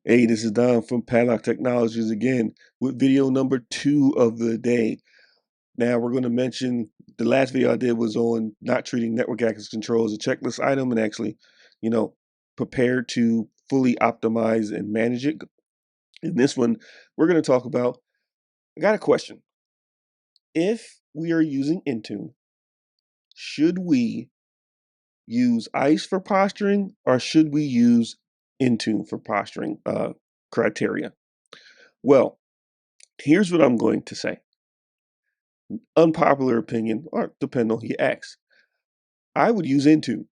Hey, this is Don from Padlock Technologies again with video number 2 of the day. Now, we're going to mention the last video I did was on not treating network access control as a checklist item and actually, you know, prepare to fully optimize and manage it. In this one, we're going to talk about I got a question. If we are using Intune, should we use ICE for posturing or should we use Intune for posturing criteria? Well, here's what I'm going to say. Unpopular opinion, or depend on who you ask. I would use Intune.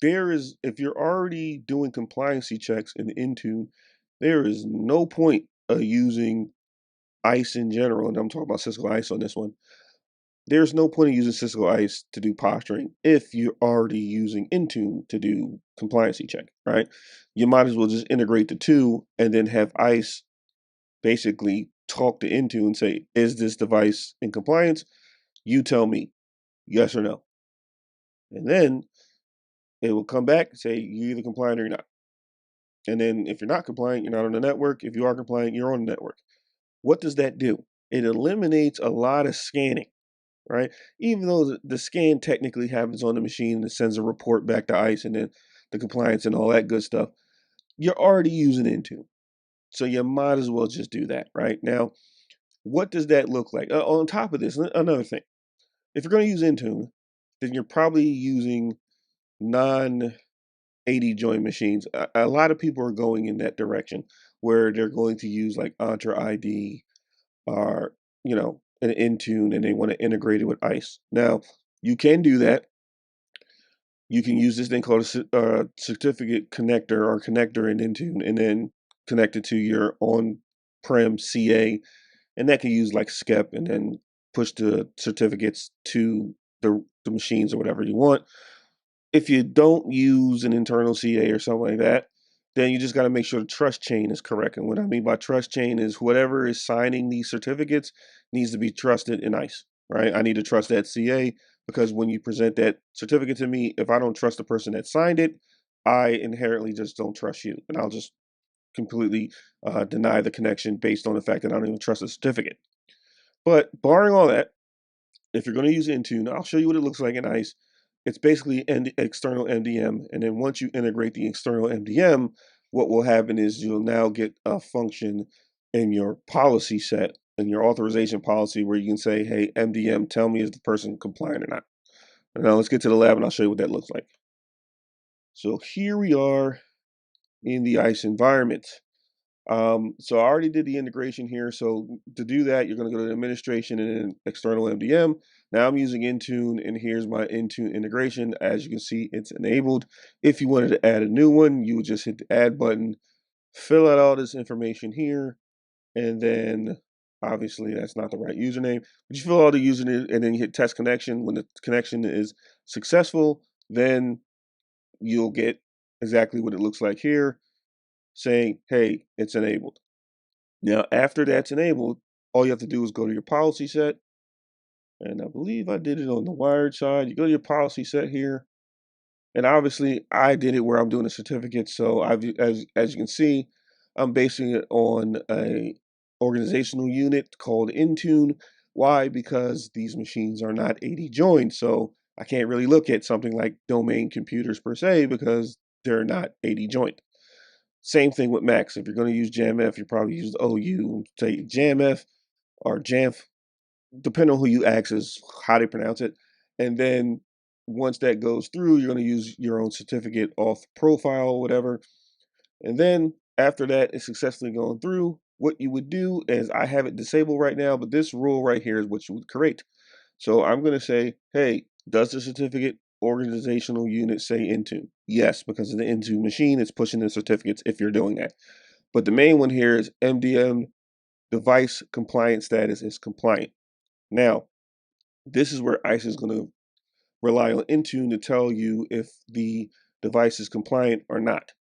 If you're already doing compliancy checks in Intune, there is no point of using ICE in general, and I'm talking about Cisco ISE on this one. There's no point in using Cisco ISE to do posturing if you're already using Intune to do compliancy check, right? You might as well just integrate the two and then have ICE basically talk to Intune and say, is this device in compliance? You tell me, yes or no. And then it will come back and say you're either compliant or you're not. And then if you're not compliant, you're not on the network. If you are compliant, you're on the network. What does that do? It eliminates a lot of scanning, right? Even though the scan technically happens on the machine and it sends a report back to ICE and then the compliance and all that good stuff, you're already using Intune. So you might as well just do that, right? Now, what does that look like? On top of this, another thing. If you're going to use Intune, then you're probably using non 80 joint machines. A lot of people are going in that direction where they're going to use like Entra ID or, an Intune and they want to integrate it with ICE. Now, you can do that. You can use this thing called a certificate connector or connector in Intune and then connect it to your on-prem CA. And that can use like SCEP and then push the certificates to the machines or whatever you want. If you don't use an internal CA or something like that, then you just got to make sure the trust chain is correct. And what I mean by trust chain is whatever is signing these certificates needs to be trusted in ICE, right? I need to trust that CA because when you present that certificate to me, if I don't trust the person that signed it, I inherently just don't trust you. And I'll just completely deny the connection based on the fact that I don't even trust the certificate. But barring all that, if you're going to use Intune, I'll show you what it looks like in ICE. It's basically an external MDM. And then once you integrate the external MDM, what will happen is you'll now get a function in your policy set and your authorization policy where you can say, hey, MDM, tell me is the person compliant or not. And now let's get to the lab and I'll show you what that looks like. So here we are in the ICE environment. So I already did the integration here. So to do that, you're going to go to administration and then external MDM. Now I'm using Intune and here's my Intune integration. As you can see, it's enabled. If you wanted to add a new one, you would just hit the add button, fill out all this information here, and then obviously that's not the right username, but you fill out the username and then you hit test connection. When the connection is successful, then you'll get exactly what it looks like here saying, hey, it's enabled. Now, after that's enabled, all you have to do is go to your policy set. And I believe I did it on the wired side. You go to your policy set here. And obviously, I did it where I'm doing a certificate. So as you can see, I'm basing it on a organizational unit called Intune. Why? Because these machines are not 80 joined. So I can't really look at something like domain computers per se because they're not 80 joined. Same thing with Macs. If you're going to use JAMF, you probably use OU, say JAMF or JAMF, depending on who you ask is how they pronounce it. And then once that goes through, you're going to use your own certificate off profile or whatever. And then after that is successfully going through, what you would do is I have it disabled right now, but this rule right here is what you would create. So I'm going to say, hey, does the certificate organizational unit say Intune? Yes, because of the Intune machine, it's pushing the certificates if you're doing that. But the main one here is MDM device compliance status is compliant. Now, this is where ICE is going to rely on Intune to tell you if the device is compliant or not.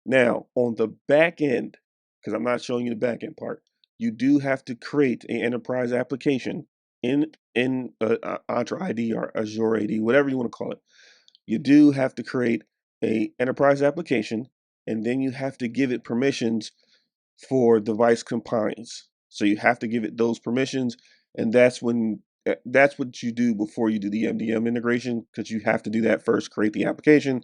Now, on the back end, because I'm not showing you the back end part, you do have to create an enterprise application in Entra ID or Azure ID, whatever you want to call it. You do have to create a enterprise application, and then you have to give it permissions for device compliance. So you have to give it those permissions, and that's what you do before you do the MDM integration, because you have to do that first, create the application,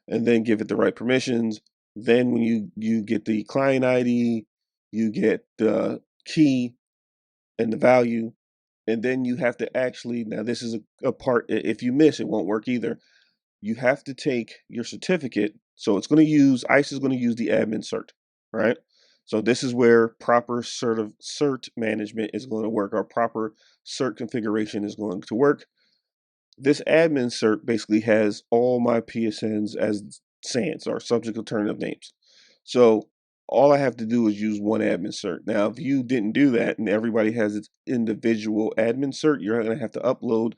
and then give it the right permissions. Then when you get the client ID, you get the key and the value, and then you have to actually, now this is a part, if you miss, it won't work either. You have to take your certificate. So it's going to use, ISE is going to use the admin cert, right? So this is where proper cert management is going to work, or proper cert configuration is going to work. This admin cert basically has all my PSNs as SANs, or subject alternative names. So all I have to do is use one admin cert. Now, if you didn't do that and everybody has its individual admin cert, you're going to have to upload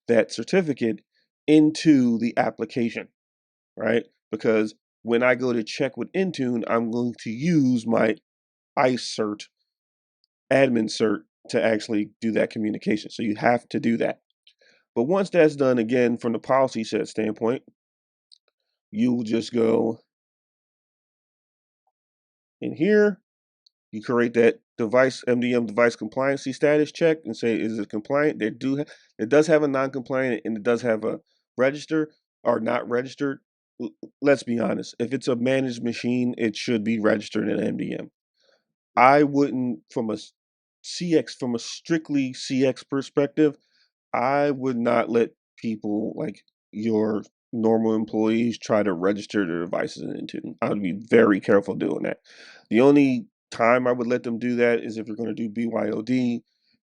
that certificate into the application, right? Because when I go to check with Intune, I'm going to use my ICE cert, admin cert, to actually do that communication. So you have to do that. But once that's done, again, from the policy set standpoint, you will just go in here, you create that device MDM device compliancy status check and say, is it compliant? It does have a non-compliant, and it does have a register or not registered. Let's be honest. If it's a managed machine, it should be registered in MDM. I wouldn't, from a strictly CX perspective, I would not let people like your normal employees try to register their devices in Intune. I would be very careful doing that. The only time I would let them do that is if you're going to do BYOD,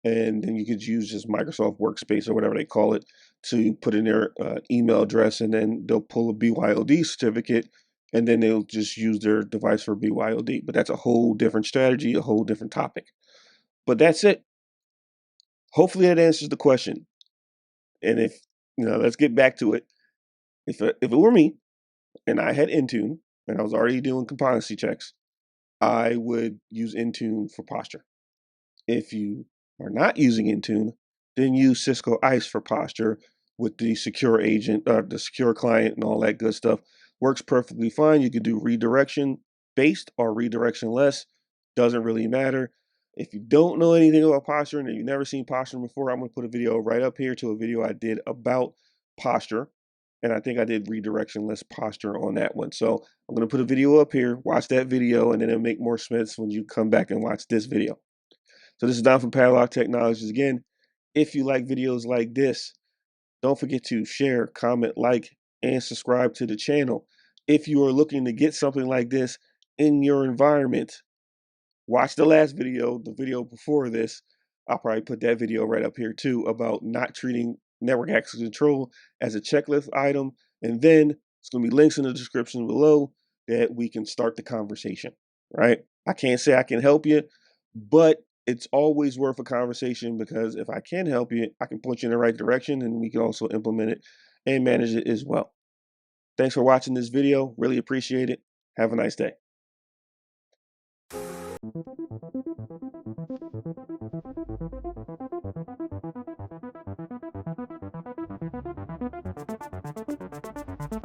and then you could use just Microsoft Workspace or whatever they call it to put in their email address, and then they'll pull a BYOD certificate, and then they'll just use their device for BYOD. But that's a whole different strategy, a whole different topic. But that's it. Hopefully that answers the question. And if, let's get back to it. If it were me and I had Intune and I was already doing compliancy checks, I would use Intune for posture. If you are not using Intune, then use Cisco ISE for posture with the secure agent, the secure client, and all that good stuff. Works perfectly fine. You could do redirection based or redirection less. Doesn't really matter. If you don't know anything about posturing and you've never seen posturing before, I'm going to put a video right up here to a video I did about posture. And I think I did redirectionless posture on that one. So I'm going to put a video up here, watch that video, and then it'll make more sense when you come back and watch this video. So this is Don from Padlock Technologies. Again, if you like videos like this, don't forget to share, comment, like, and subscribe to the channel. If you are looking to get something like this in your environment, watch the last video, the video before this. I'll probably put that video right up here too, about not treating network access control as a checklist item. And then it's going to be links in the description below that we can start the conversation, right? I can't say I can help you, but it's always worth a conversation, because if I can help you, I can point you in the right direction, and we can also implement it and manage it as well. Thanks for watching this video. Really appreciate it. Have a nice day.